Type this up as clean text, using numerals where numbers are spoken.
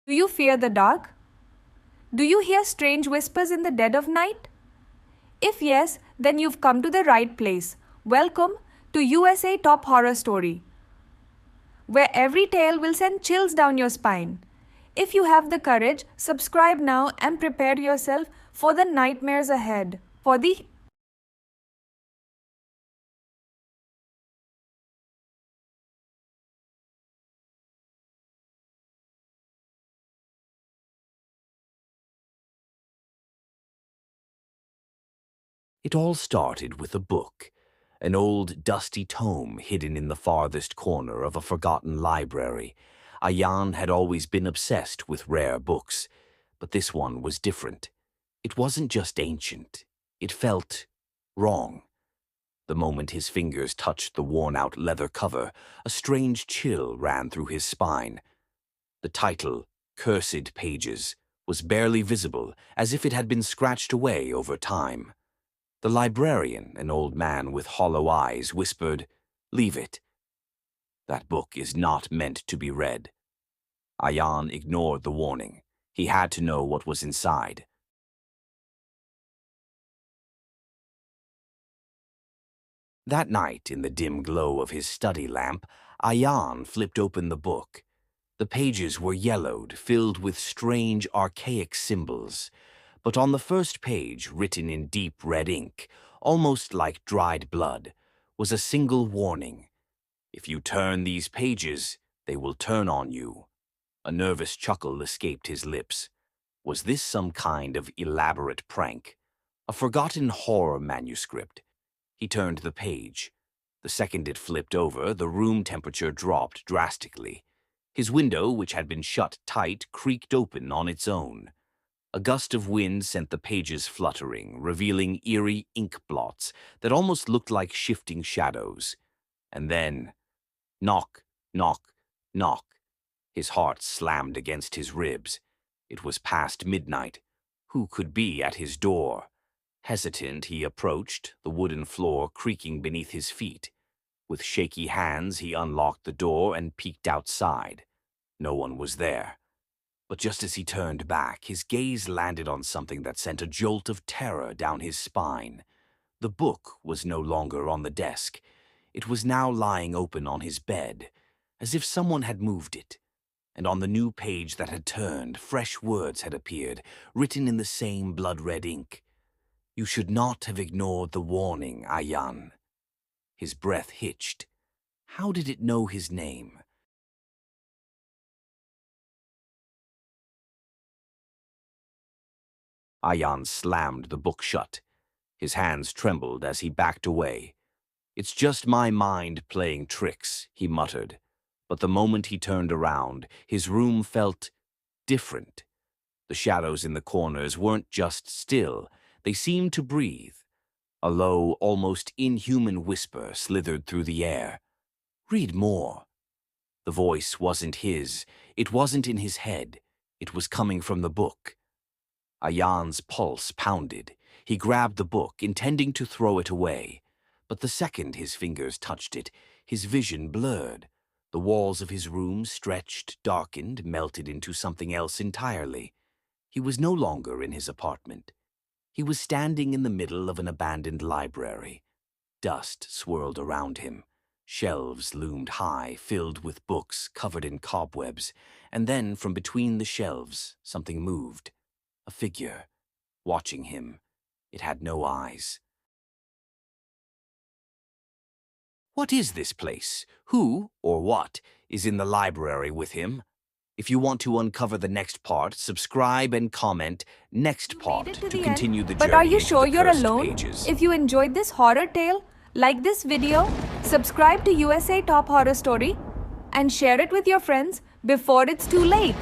Do you fear the dark? Do you hear strange whispers in the dead of night? If yes, then you've come to the right place. Welcome to USA Top Horror Story, where every tale will send chills down your spine. If you have the courage, subscribe now and prepare yourself for the nightmares ahead. For the It all started with a book, an old dusty tome hidden in the farthest corner of a forgotten library. Ayaan had always been obsessed with rare books, but this one was different. It wasn't just ancient, it felt wrong. The moment his fingers touched the worn-out leather cover, a strange chill ran through his spine. The title, Cursed Pages, was barely visible, as if it had been scratched away over time. The librarian, an old man with hollow eyes, whispered, "Leave it. That book is not meant to be read." Ayaan ignored the warning. He had to know what was inside. That night, in the dim glow of his study lamp, Ayaan flipped open the book. The pages were yellowed, filled with strange, archaic symbols. But on the first page, written in deep red ink, almost like dried blood, was a single warning. "If you turn these pages, they will turn on you." A nervous chuckle escaped his lips. Was this some kind of elaborate prank? A forgotten horror manuscript? He turned the page. The second it flipped over, the room temperature dropped drastically. His window, which had been shut tight, creaked open on its own. A gust of wind sent the pages fluttering, revealing eerie ink blots that almost looked like shifting shadows. And then, knock, knock, knock. His heart slammed against his ribs. It was past midnight. Who could be at his door? Hesitant, he approached, the wooden floor creaking beneath his feet. With shaky hands, he unlocked the door and peeked outside. No one was there. But just as he turned back, his gaze landed on something that sent a jolt of terror down his spine. The book was no longer on the desk. It was now lying open on his bed, as if someone had moved it. And on the new page that had turned, fresh words had appeared, written in the same blood-red ink. "You should not have ignored the warning, Ayaan." His breath hitched. How did it know his name? Ayaan slammed the book shut. His hands trembled as he backed away. "It's just my mind playing tricks," he muttered. But the moment he turned around, his room felt different. The shadows in the corners weren't just still, they seemed to breathe. A low, almost inhuman whisper slithered through the air. "Read more." The voice wasn't his. It wasn't in his head. It was coming from the book. Ayaan's pulse pounded. He grabbed the book, intending to throw it away. But the second his fingers touched it, his vision blurred. The walls of his room stretched, darkened, melted into something else entirely. He was no longer in his apartment. He was standing in the middle of an abandoned library. Dust swirled around him. Shelves loomed high, filled with books covered in cobwebs, and then from between the shelves something moved. A figure, watching him. It had no eyes. What is this place? Who, or what, is in the library with him? If you want to uncover the next part, subscribe and comment "next part" made it to to the continue end. the But journey are you into sure the you're cursed alone? pages. If you enjoyed this horror tale, like this video, subscribe to USA Top Horror Story, and share it with your friends before it's too late.